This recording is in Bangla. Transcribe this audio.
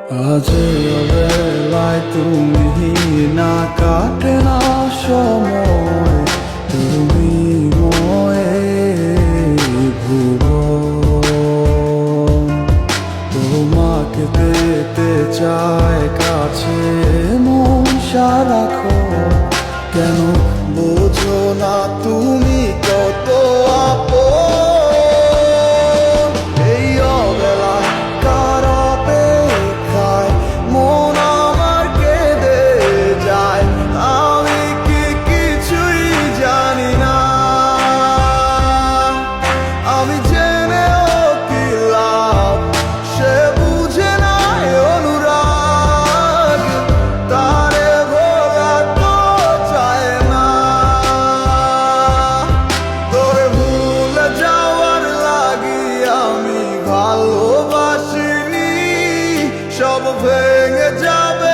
আজ বেলায় তুমি না কাটে না সময়, তুমি ময়ে ভুবন। তোমাকে পেতে চায় কাছে মন সারাক্ষণ, কেন বোঝো না তুমি কত আপন। এই অবেলায় কার অপেক্ষায় মন আমার কেঁদে যায়, আমি কি কিছুই জানি না। আমি জেনেও কি লাভ, সে বুঝে না অনুরাগ, তারে ভোলা তো চায় না। তোরে ভুলে যাওয়ার লাগি আমি ভালোবাসিনি, সব ভেঙে যাবে